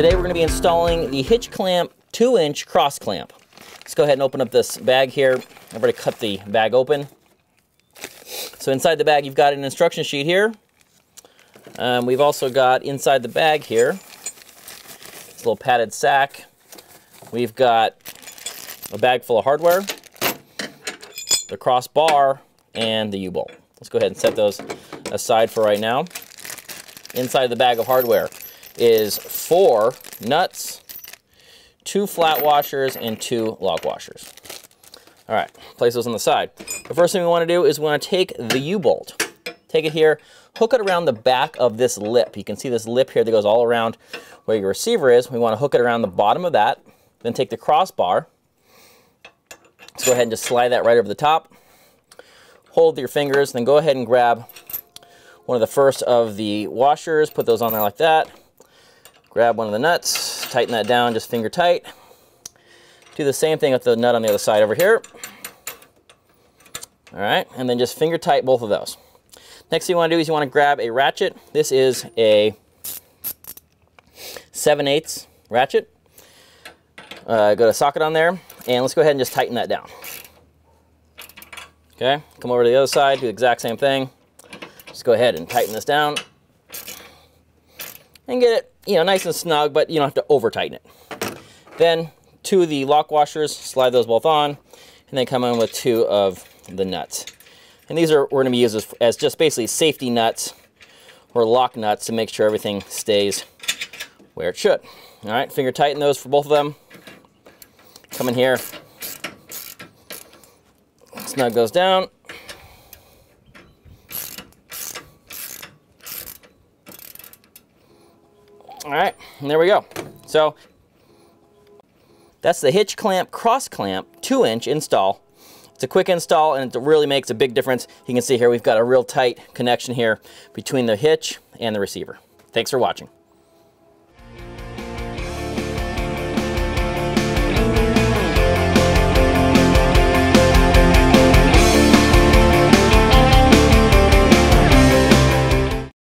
Today we're going to be installing the HitchClamp 2-inch CrossClamp. Let's go ahead and open up this bag here. I've already cut the bag open. So inside the bag you've got an instruction sheet here. We've also got inside the bag here this little padded sack. We've got a bag full of hardware, the crossbar, and the U-bolt. Let's go ahead and set those aside for right now. Inside the bag of hardware is 4 nuts, 2 flat washers, and 2 lock washers. All right, place those on the side. The first thing we want to do is we want to take the U-bolt. Take it here, hook it around the back of this lip. You can see this lip here that goes all around where your receiver is. We want to hook it around the bottom of that. Then take the crossbar. Let's go ahead and just slide that right over the top. Hold your fingers, then go ahead and grab one of the first of the washers, put those on there like that. Grab one of the nuts, tighten that down just finger tight. Do the same thing with the nut on the other side over here. All right, and then just finger tight both of those. Next thing you want to do is you want to grab a ratchet. This is a 7/8 ratchet. Go to socket on there, and let's go ahead and just tighten that down. Okay, come over to the other side, do the exact same thing. Just go ahead and tighten this down and get it, nice and snug, but you don't have to over tighten it. Then 2 of the lock washers, slide those both on, and then come in with 2 of the nuts. And these are we're going to be used as just basically safety nuts or lock nuts to make sure everything stays where it should. All right, finger tighten those for both of them. Come in here, snug those down. All right, and there we go. So that's the HitchClamp CrossClamp 2-inch install. It's a quick install and it really makes a big difference. You can see here we've got a real tight connection here between the hitch and the receiver. Thanks for watching.